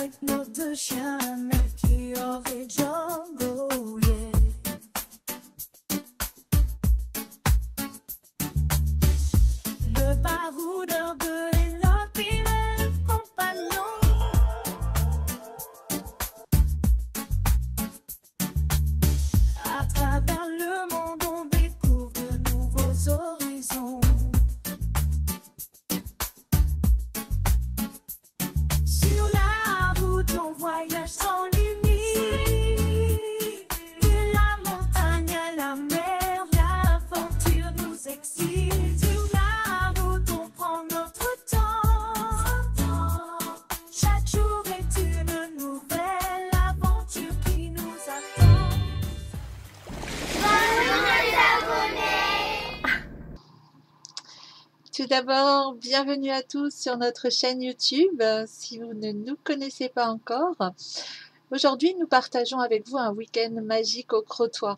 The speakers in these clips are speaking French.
like no the shine that you're a jungle, yeah. Le baroudeur de l'ordinaire compagnon. À travers le monde, on découvre de nouveaux horizons. Sur la route, on voyage sans limite. De la montagne à la mer, l'aventure nous excite. Sur la route, on prend notre temps. Chaque jour est une nouvelle aventure qui nous attend. Tout d'abord, bienvenue à tous sur notre chaîne YouTube, si vous ne nous connaissez pas encore. Aujourd'hui, nous partageons avec vous un week-end magique au Crotoy,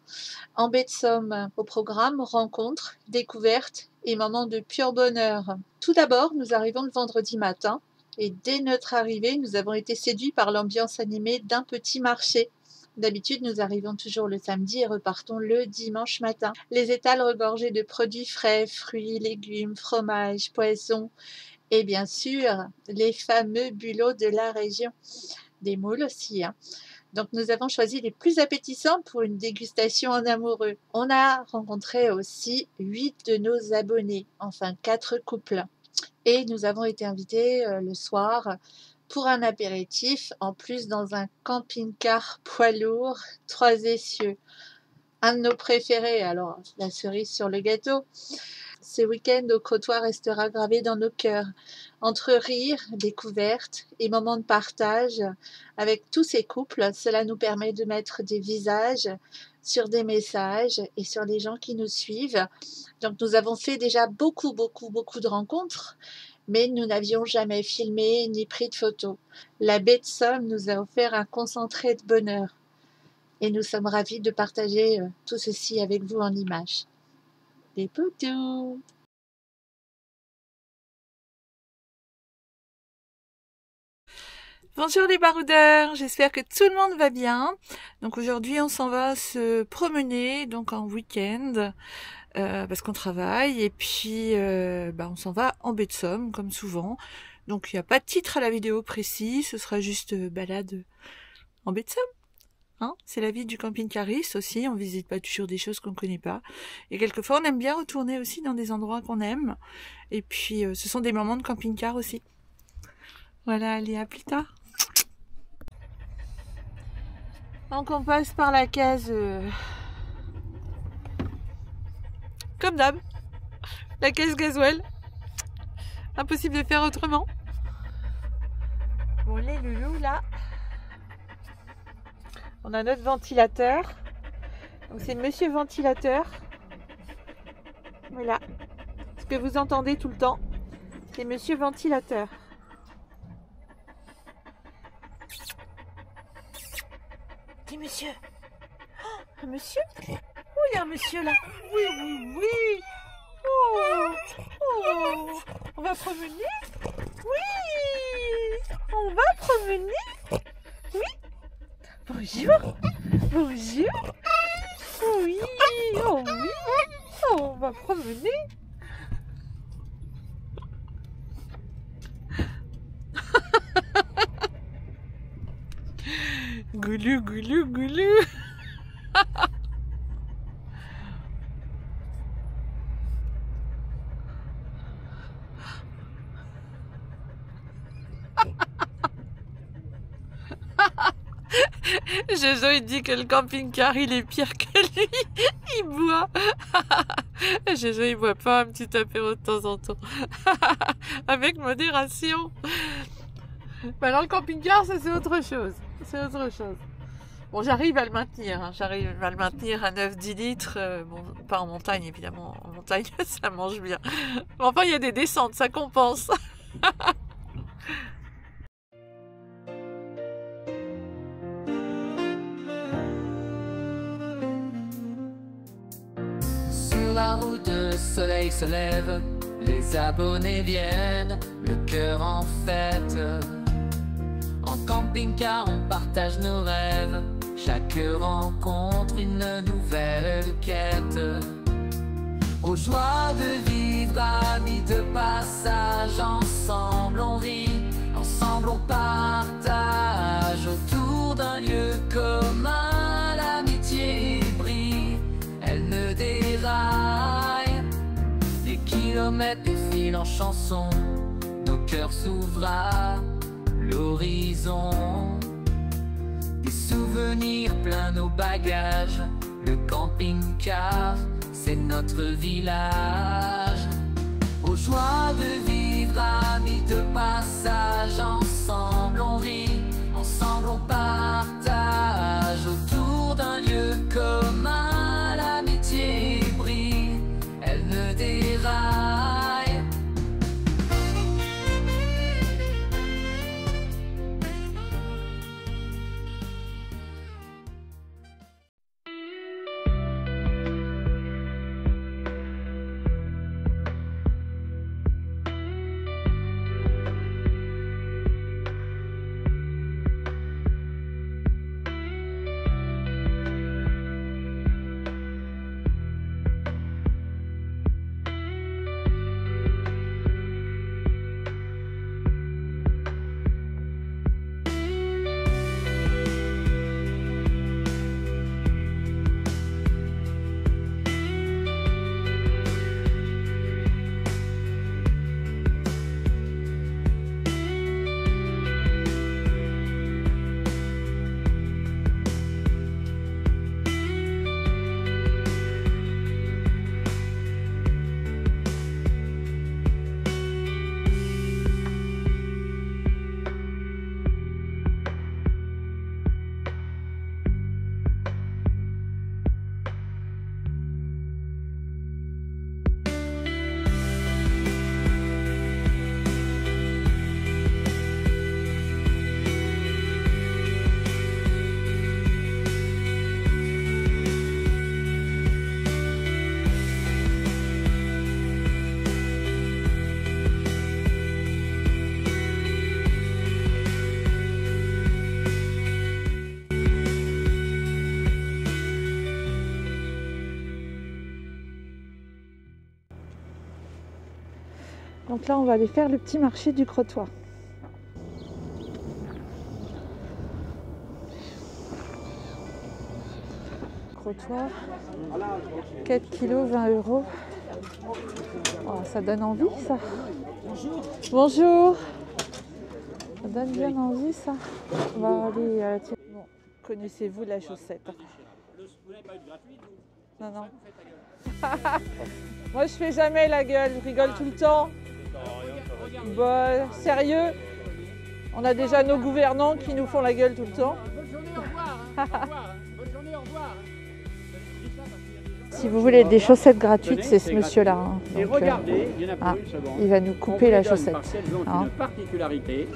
en baie de Somme, au programme rencontres, découvertes et moments de pur bonheur. Tout d'abord, nous arrivons le vendredi matin et dès notre arrivée, nous avons été séduits par l'ambiance animée d'un petit marché. D'habitude, nous arrivons toujours le samedi et repartons le dimanche matin. Les étals regorgés de produits frais, fruits, légumes, fromages, poissons et bien sûr, les fameux bulots de la région. Des moules aussi, hein. Donc nous avons choisi les plus appétissants pour une dégustation en amoureux. On a rencontré aussi 8 de nos abonnés, enfin 4 couples. Et nous avons été invités le soir pour un apéritif, en plus dans un camping-car poids lourd, 3 essieux. Un de nos préférés, alors la cerise sur le gâteau. Ce week-end au Crotoy restera gravé dans nos cœurs. Entre rires, découvertes et moments de partage avec tous ces couples, cela nous permet de mettre des visages sur des messages et sur les gens qui nous suivent. Donc nous avons fait déjà beaucoup de rencontres, mais nous n'avions jamais filmé ni pris de photos. La baie de Somme nous a offert un concentré de bonheur et nous sommes ravis de partager tout ceci avec vous en images. Des poutous! Bonjour les baroudeurs, j'espère que tout le monde va bien. Donc aujourd'hui on s'en va se promener donc en week-end parce qu'on travaille et puis on s'en va en baie de Somme comme souvent. Donc il n'y a pas de titre à la vidéo précis, ce sera juste balade en baie de Somme. Hein, c'est la vie du camping-cariste aussi, on visite pas toujours des choses qu'on ne connaît pas. Et quelquefois on aime bien retourner aussi dans des endroits qu'on aime. Et puis ce sont des moments de camping-car aussi. Voilà, allez, à plus tard. Donc on passe par la case comme d'hab, la caisse gasoil. Impossible de faire autrement. Bon les loulous là, on a notre ventilateur. Donc c'est monsieur ventilateur. Voilà, ce que vous entendez tout le temps, c'est monsieur ventilateur. Dis monsieur. Oh, un monsieur? Oh, il y a un monsieur là. Oui. Oh. On va promener? Oui. On va promener? Oui. Bonjour. Oui. Oh oui. Oh, on va promener. Goulou. Jojo il dit que le camping-car il est pire que lui, il boit. Jojo il boit pas, un petit apéro de temps en temps. Avec modération. Mais alors le camping-car ça c'est autre chose. Bon, j'arrive à le maintenir, à 9-10 litres, bon, pas en montagne évidemment, en montagne ça mange bien. Mais enfin il y a des descentes, ça compense. Sur la route, le soleil se lève, les abonnés viennent, le cœur en fête. En camping camping-car, on partage nos rêves. Chaque rencontre, une nouvelle quête. Aux joies de vivre, amis de passage. Ensemble on rit, ensemble on partage. Autour d'un lieu commun, l'amitié brille, elle ne déraille. Les kilomètres défilent en chansons, nos cœurs s'ouvrent à l'horizon. Des souvenirs plein nos bagages, le camping-car, c'est notre village. Aux joies de vivre, amis de passage. Ensemble on rit, ensemble on partage. Autour d'un lieu commun, l'amitié brille, elle ne déraille. Donc là, on va aller faire le petit marché du Crotoy. Crotoy, 4 kilos, 20 €. Oh, ça donne envie, ça. Bonjour. Ça donne bien envie, ça. On va aller à la tienne. Bon, connaissez-vous la chaussette? Non, non. Moi, je fais jamais la gueule, je rigole tout le temps. Bon, sérieux, on a déjà nos gouvernants qui nous font la gueule tout le temps. Bonne journée, au revoir. Au revoir. Bonne journée, au revoir. Si vous voulez des chaussettes gratuites, c'est ce monsieur-là. Hein. Et Donc, regardez, il y en a pour une seconde. il va nous couper la chaussette. Parce qu'elles ont Hein. une particularité,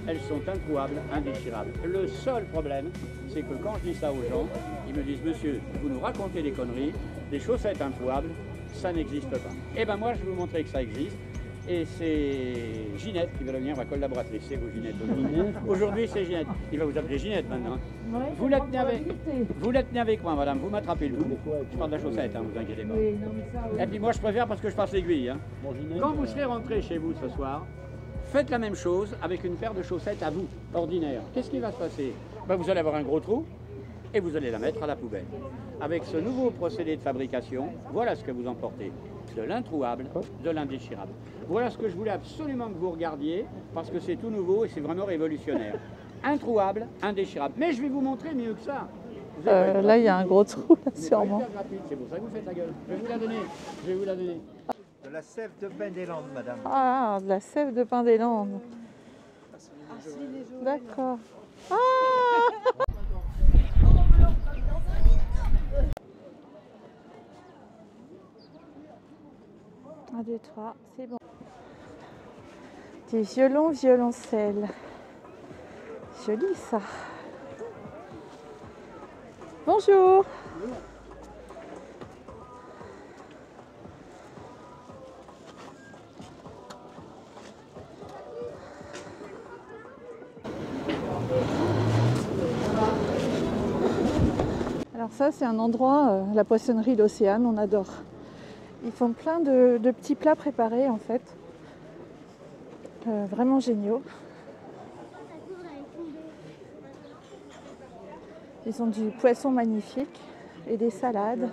elles sont introuvables, indéchirables. Le seul problème, c'est que quand je dis ça aux gens, ils me disent, monsieur, vous nous racontez des conneries, des chaussettes introuvables, ça n'existe pas. Et ben moi, je vais vous montrer que ça existe. Et c'est Ginette qui va devenir ma collaboratrice. C'est vous, Ginette. Aujourd'hui, c'est Ginette. Il va vous appeler Ginette maintenant. Ouais, Vous la tenez avec moi, madame. Vous m'attrapez le bout. Je parle de la chaussette, hein, vous inquiétez pas. Oui, non, mais ça, oui. Et puis moi, je préfère parce que je passe l'aiguille. Hein. Quand vous serez rentré chez vous ce soir, faites la même chose avec une paire de chaussettes à vous, ordinaire. Qu'est-ce qui va se passer? Ben, vous allez avoir un gros trou et vous allez la mettre à la poubelle. Avec ce nouveau procédé de fabrication, voilà ce que vous emportez. De l'introuable, de l'indéchirable. Voilà ce que je voulais absolument que vous regardiez, parce que c'est tout nouveau et c'est vraiment révolutionnaire. Introuable, indéchirable. Mais je vais vous montrer mieux que ça. Là, il y a un gros trou, là, sûrement. C'est pour ça que vous faites la gueule. Je vais vous la donner. Je vais vous la donner. De la sève de pain des Landes, madame. Ah, de la sève de pain des Landes. D'accord. Ah 1, 2, 3, c'est bon. Des violons, violoncelles. Joli ça. Bonjour. Alors ça, c'est un endroit, la poissonnerie L'Océan, on adore. Ils font plein de petits plats préparés en fait. Vraiment géniaux. Ils ont du poisson magnifique et des salades.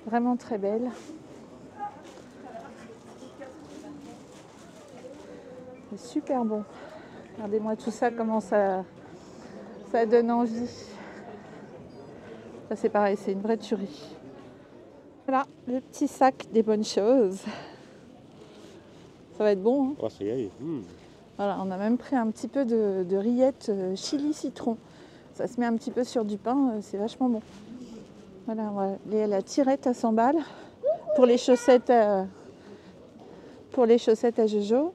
Vraiment très belles. C'est super bon. Regardez-moi tout ça, comment ça donne envie. Ça c'est pareil, c'est une vraie tuerie. Voilà, le petit sac des bonnes choses. Ça va être bon. Hein. Oh, ça y est. Voilà, on a même pris un petit peu de rillettes chili citron. Ça se met un petit peu sur du pain, c'est vachement bon. Voilà, la tirette à 100 balles pour les chaussettes à Jojo.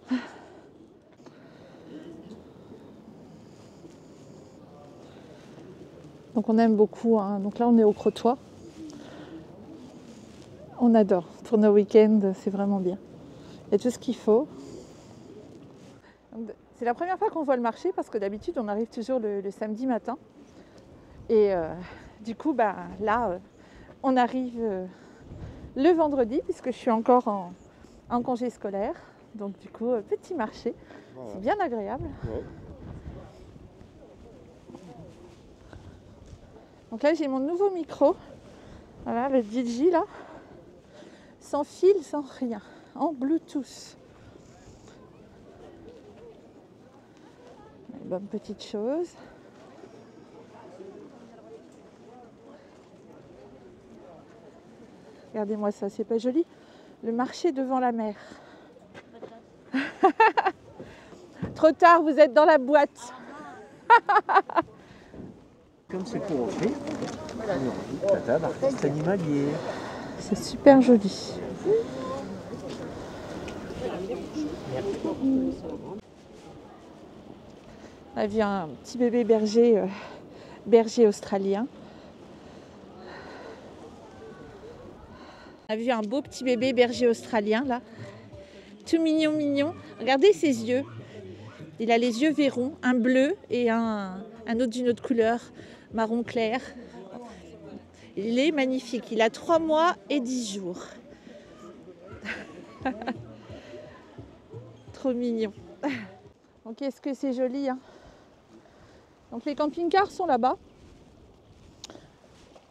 Donc on aime beaucoup. Hein. Donc là, on est au Crotoy. On adore. Pour nos week-ends, c'est vraiment bien. Il y a tout ce qu'il faut. C'est la première fois qu'on voit le marché parce que d'habitude, on arrive toujours le samedi matin. Et du coup, là, on arrive le vendredi puisque je suis encore en congé scolaire. Donc du coup, petit marché. Voilà. C'est bien agréable. Ouais. Donc là, j'ai mon nouveau micro. Voilà, le DJ là. Sans fil, sans rien. En Bluetooth. Une bonne petite chose. Regardez-moi ça, c'est pas joli. Le marché devant la mer. Trop tard, vous êtes dans la boîte. Comme c'est pour offrir, la table artiste animalier. C'est super joli. On a vu un petit bébé berger australien. On a vu un beau petit bébé berger australien là. Tout mignon, mignon. Regardez ses yeux. Il a les yeux verrons, un bleu et un autre d'une autre couleur, marron clair. Il est magnifique. Il a 3 mois et 10 jours. Trop mignon. Donc est-ce que c'est joli hein. Donc les camping-cars sont là-bas.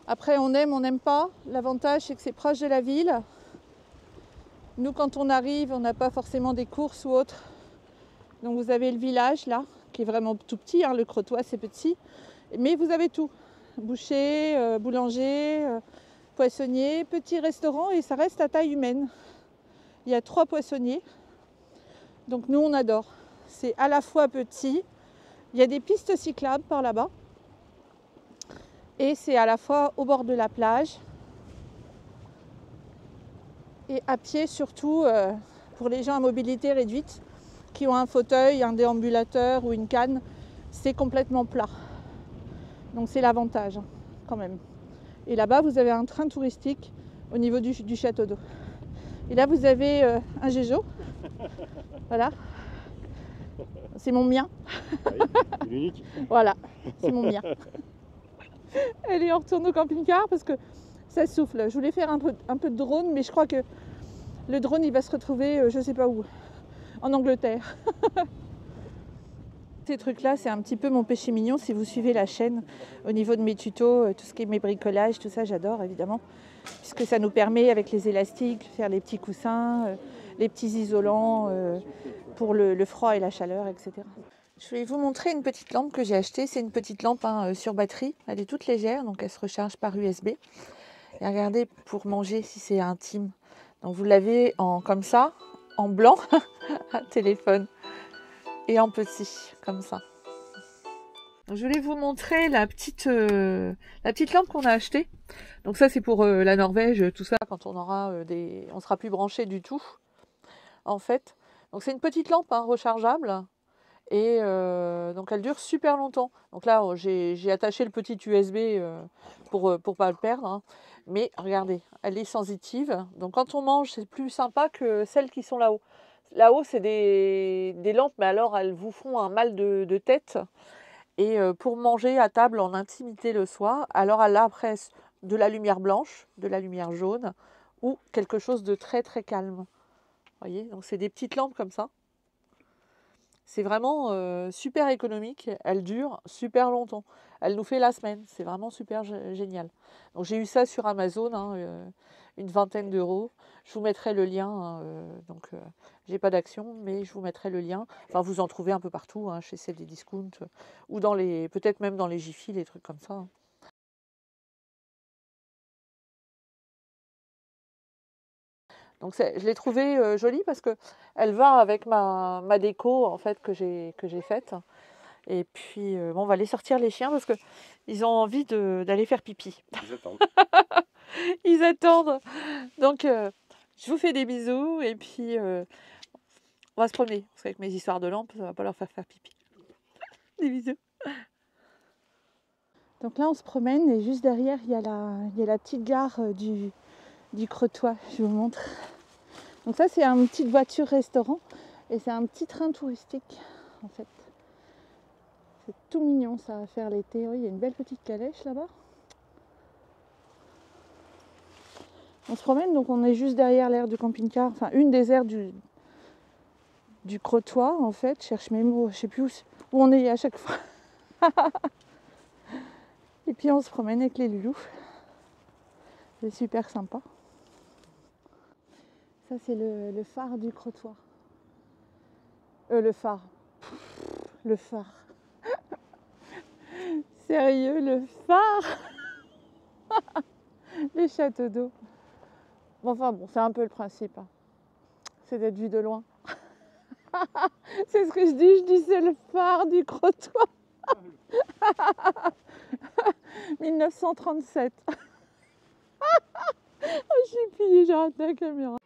Après on aime, on n'aime pas. L'avantage c'est que c'est proche de la ville. Nous quand on arrive, on n'a pas forcément des courses ou autre. Donc vous avez le village là, qui est vraiment tout petit. Hein. Le Crotoy c'est petit. Mais vous avez tout. Boucher, boulanger, poissonnier, petit restaurant et ça reste à taille humaine. Il y a 3 poissonniers. Donc nous on adore. C'est à la fois petit, il y a des pistes cyclables par là-bas et c'est à la fois au bord de la plage et à pied surtout pour les gens à mobilité réduite qui ont un fauteuil, un déambulateur ou une canne, c'est complètement plat. Donc c'est l'avantage quand même. Et là-bas vous avez un train touristique au niveau du château d'eau. Et là vous avez un Jojo. Voilà. C'est mon mien. Oui, c'est l'unique. Voilà, c'est mon mien. Allez, on retourne au camping-car parce que ça souffle. Je voulais faire un peu de drone, mais je crois que le drone il va se retrouver je sais pas où, en Angleterre. Ces trucs-là, c'est un petit peu mon péché mignon si vous suivez la chaîne au niveau de mes tutos, tout ce qui est mes bricolages, tout ça j'adore évidemment, puisque ça nous permet avec les élastiques faire les petits coussins, les petits isolants pour le froid et la chaleur, etc. Je vais vous montrer une petite lampe que j'ai achetée. C'est une petite lampe sur batterie. Elle est toute légère, donc elle se recharge par USB. Et regardez, pour manger, si c'est intime. Donc vous l'avez comme ça, en blanc, un téléphone. Et en petit, comme ça. Donc, je voulais vous montrer la petite lampe qu'on a achetée. Donc ça, c'est pour la Norvège, tout ça, quand on aura on sera plus branché du tout, en fait. Donc c'est une petite lampe rechargeable. Et donc elle dure super longtemps. Donc là j'ai attaché le petit USB pour pas le perdre. Hein. Mais regardez, elle est sensitive. Donc quand on mange, c'est plus sympa que celles qui sont là-haut. Là-haut c'est des lampes, mais alors elles vous font un mal de tête. Et pour manger à table en intimité le soir, alors elle a après de la lumière blanche, de la lumière jaune ou quelque chose de très très calme. Vous voyez, donc c'est des petites lampes comme ça. C'est vraiment super économique, elle dure super longtemps. Elle nous fait la semaine, c'est vraiment super génial. Donc j'ai eu ça sur Amazon, hein, une vingtaine d'euros. Je vous mettrai le lien, hein, donc j'ai pas d'action, mais je vous mettrai le lien. Enfin, vous en trouvez un peu partout, hein, chez CD Discount, ou dans les, peut-être même dans les Jiffy, les trucs comme ça. Hein. Donc je l'ai trouvée jolie parce que elle va avec ma déco en fait que j'ai faite. Et puis bon, on va aller sortir les chiens parce que ils ont envie d'aller faire pipi. Ils attendent. Ils attendent. Donc je vous fais des bisous et puis on va se promener. Parce qu'avec mes histoires de lampes, ça va pas leur faire pipi. Des bisous. Donc là on se promène et juste derrière il y a la petite gare du Crotoy, je vous montre. Donc ça c'est une petite voiture restaurant et c'est un petit train touristique en fait. C'est tout mignon ça à faire l'été. Oui, il y a une belle petite calèche là-bas. On se promène, donc on est juste derrière l'aire du camping-car, enfin une des aires du Crotoy en fait. Je cherche mes mots, je sais plus où on est à chaque fois. Et puis on se promène avec les loulous. C'est super sympa. Ça c'est le phare du Crotoy. Le phare. Le phare. Sérieux, le phare. Les châteaux d'eau. Bon, enfin bon, c'est un peu le principe. Hein. C'est d'être vu de loin. C'est ce que je dis c'est le phare du Crotoy. 1937. Oh, je suis pliée, j'ai raté la caméra.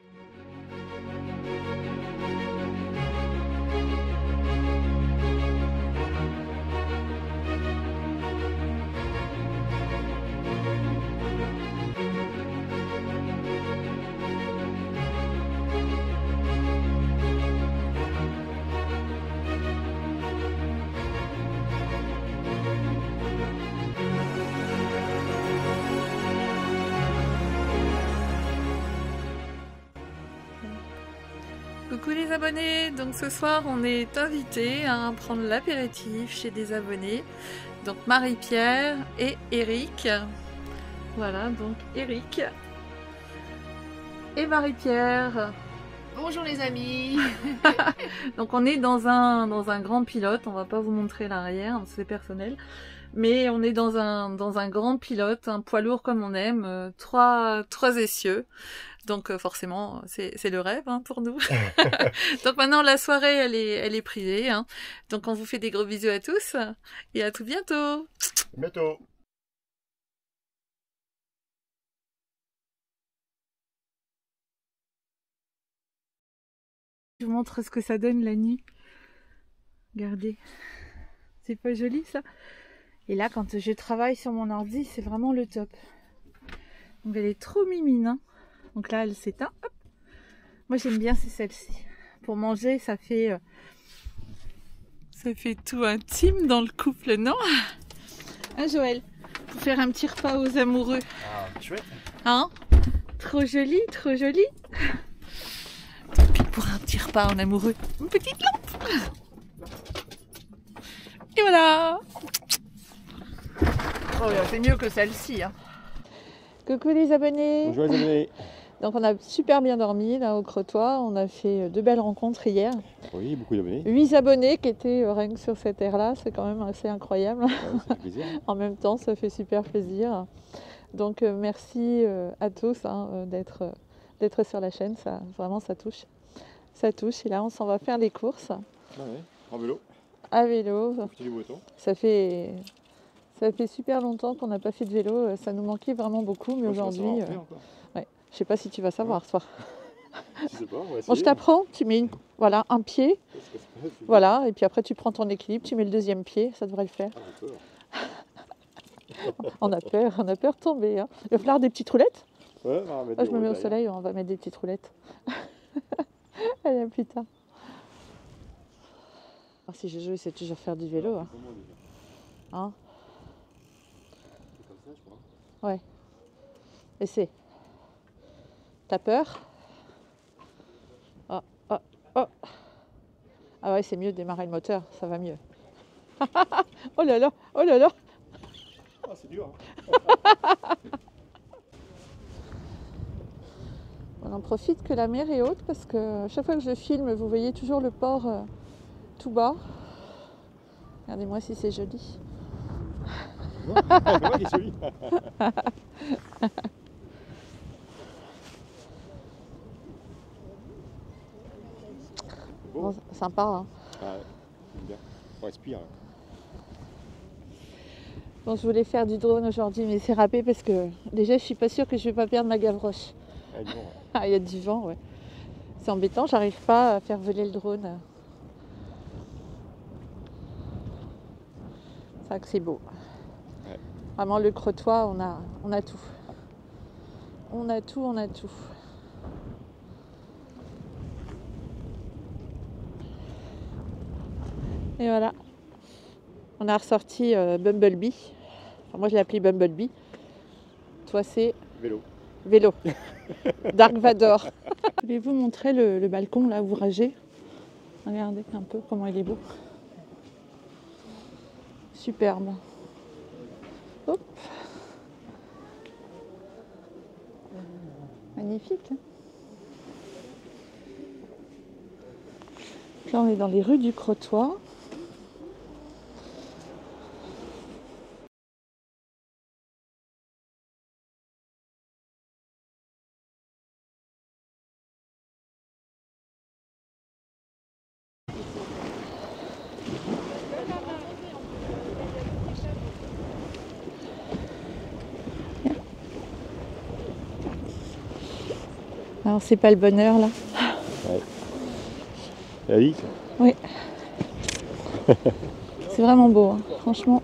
Coucou les abonnés, donc ce soir on est invités à prendre l'apéritif chez des abonnés, donc Marie-Pierre et Eric. Voilà, donc Eric et Marie-Pierre. Bonjour les amis. Donc on est dans un grand pilote, on va pas vous montrer l'arrière, c'est personnel. Mais on est dans un grand pilote, un poids lourd comme on aime, trois essieux. Donc forcément, c'est le rêve hein, pour nous. Donc maintenant, la soirée, elle est privée. Hein. Donc on vous fait des gros bisous à tous et à tout bientôt. Bientôt. Je vous montre ce que ça donne la nuit. Regardez. C'est pas joli ça? Et là, quand je travaille sur mon ordi, c'est vraiment le top. Donc elle est trop mimine. Hein. Donc là, elle s'éteint. Hop. Moi, j'aime bien, c'est celle-ci. Pour manger, ça fait tout intime dans le couple, non? Hein, Joël? Pour faire un petit repas aux amoureux. Ah, chouette. Hein? Trop joli, trop joli. Tant pis pour un petit repas en amoureux. Une petite lampe. Et voilà. Oh, c'est mieux que celle-ci. Hein. Coucou les abonnés. Bonjour les abonnés. Donc on a super bien dormi là au Crotoy. On a fait 2 belles rencontres hier. Oui, beaucoup d'abonnés. 8 abonnés qui étaient rien que sur cette aire-là. C'est quand même assez incroyable. Ouais, ça fait plaisir. En même temps, ça fait super plaisir. Donc merci à tous hein, d'être sur la chaîne. Ça, vraiment, ça touche. Ça touche. Et là, on s'en va faire les courses. Ah ouais, en vélo. À vélo. Profitez du beau temps. Ça fait super longtemps qu'on n'a pas fait de vélo. Ça nous manquait vraiment beaucoup. Mais aujourd'hui, ouais. Je sais pas si tu vas savoir ce soir. Je sais pas, on va essayer. Bon, je t'apprends. Tu mets voilà, un pied. Voilà. Et puis après, tu prends ton équilibre. Tu mets le deuxième pied. Ça devrait le faire. On a peur de tomber. Hein. Il va falloir des petites roulettes. Ouais, on va mettre Je me mets au soleil. On va mettre des petites roulettes. Allez, à plus tard. Ah, si je joue, c'est toujours faire du vélo. Hein. Hein? C'est comme ça, je crois. Ouais. Essaie. T'as peur? Oh, oh, oh. Ah ouais, c'est mieux de démarrer le moteur, ça va mieux. Oh là là, oh là là. Ah, c'est dur. On en profite que la mer est haute parce que chaque fois que je filme, vous voyez toujours le port tout bas. Regardez-moi si c'est joli. Ouais, il est joli. Bon, sympa, hein. Ah, ouais, j'aime bien. On respire. Bon, je voulais faire du drone aujourd'hui, mais c'est râpé parce que déjà, je suis pas sûre que je vais pas perdre ma Gavroche. Ah, dis donc, ouais. Ah, il y a du vent, ouais. C'est embêtant, j'arrive pas à faire voler le drone. C'est vrai que c'est beau. Ouais. Vraiment, le Crotoy, on a tout. On a tout, on a tout. Et voilà. On a ressorti Bumblebee. Enfin, moi, je l'ai appelé Bumblebee. Toi, c'est Vélo. Vélo. Dark Vador. Je vais vous montrer le balcon là ouvragé. Regardez un peu comment il est beau. Superbe. Hop. Magnifique. Hein. Là, on est dans les rues du Crotoy. Alors, c'est pas le bonheur là. Ouais. La vie. Oui. C'est vraiment beau, hein. Franchement.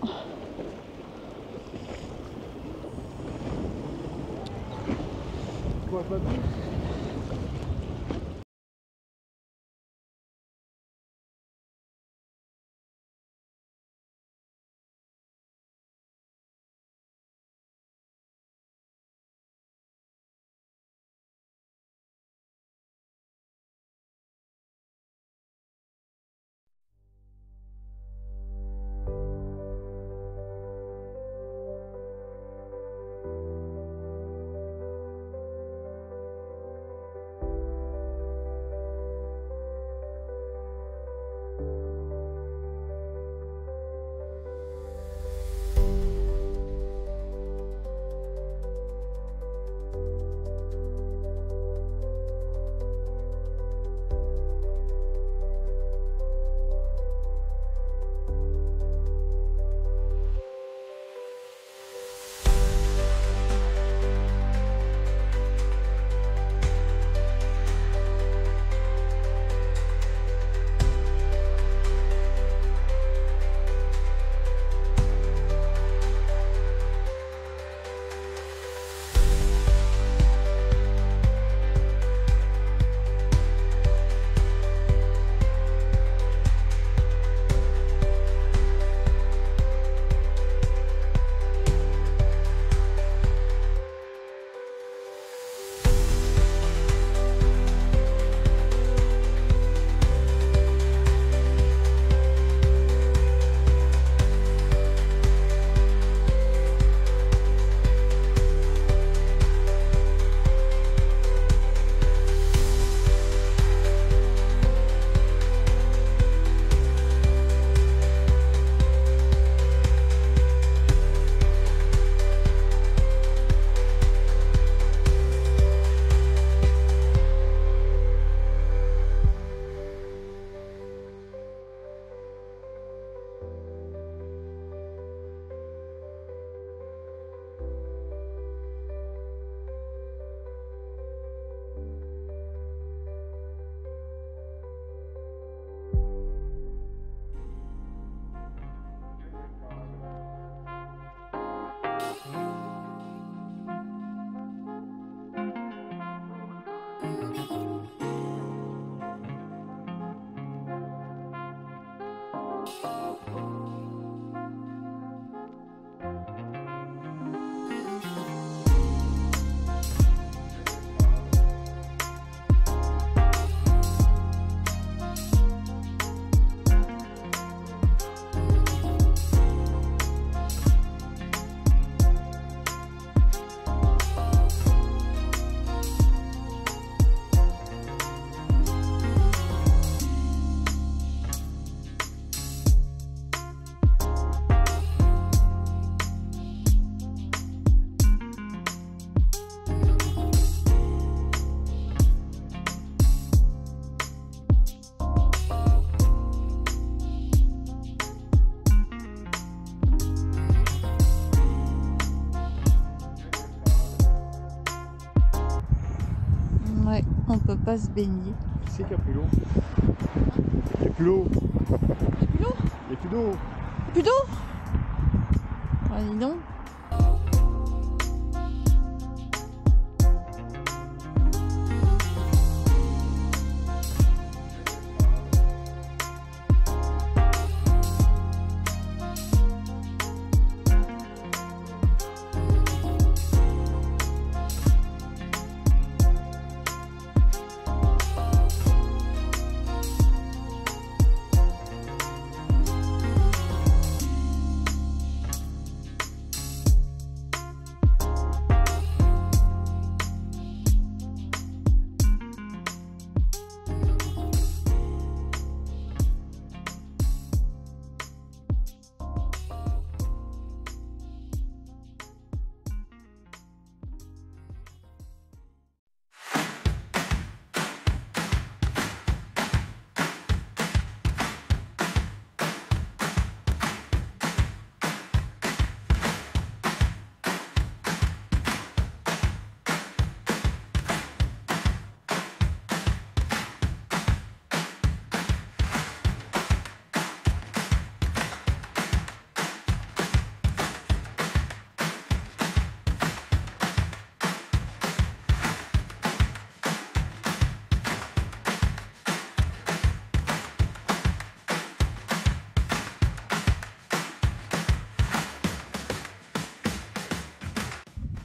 On peut pas se baigner. Qui c'est qui a pris l'eau? Il n'y a plus l'eau. Plus d'eau? Il n'y a plus d'eau. Plus d'eau? Ah, dis donc.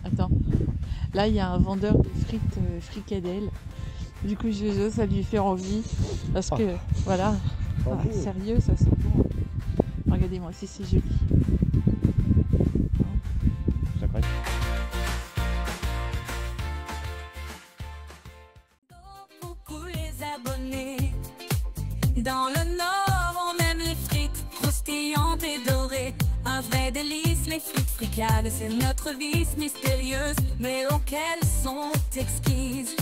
Attends, là il y a un vendeur de frites fricadelles. Du coup ça lui fait envie parce que voilà, sérieux ça sent bon. Regardez-moi si c'est joli. Ça craque. Pour les abonnés. Dans le Nord, on aime les frites croustillantes et dorées. Un vrai délice, les frites fricades, c'est notre vice mystérieuse, mais auxquelles sont exquises.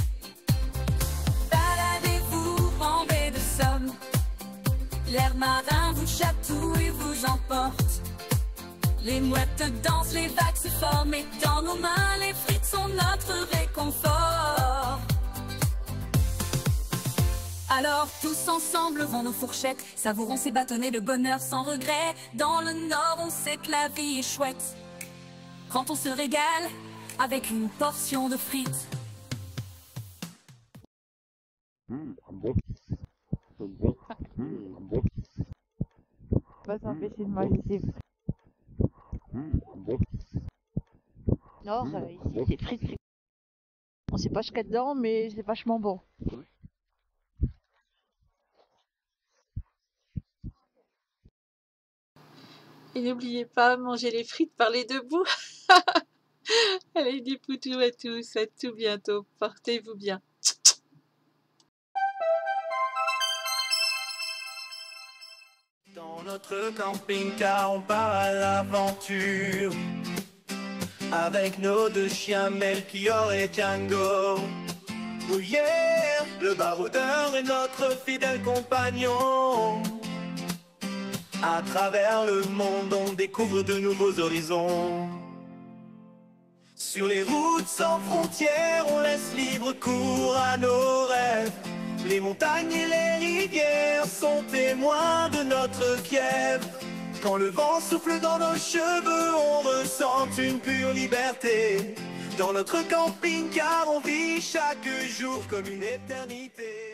Baladez-vous en baie de Somme, l'air marin vous chatouille, vous emporte. Les mouettes dansent, les vagues se forment, et dans nos mains, les frites sont notre réconfort. Alors tous ensemble levons nos fourchettes, savourons ces bâtonnets de bonheur sans regret. Dans le Nord on sait que la vie est chouette quand on se régale avec une portion de frites. Bon. Bon. Bon. Pas s'empêcher de manger ses frites. Bon. Nord, ici c'est frites. On sait pas ce qu'il y a dedans, mais c'est vachement bon. Et n'oubliez pas, manger les frites par les deux bouts. Allez, des poutous à tous, à tout bientôt. Portez-vous bien. Dans notre camping-car, on part à l'aventure avec nos deux chiens Melchior et Django. Oh yeah, le baroudeur est notre fidèle compagnon. À travers le monde, on découvre de nouveaux horizons. Sur les routes sans frontières, on laisse libre cours à nos rêves. Les montagnes et les rivières sont témoins de notre fièvre. Quand le vent souffle dans nos cheveux, on ressent une pure liberté. Dans notre camping-car, on vit chaque jour comme une éternité.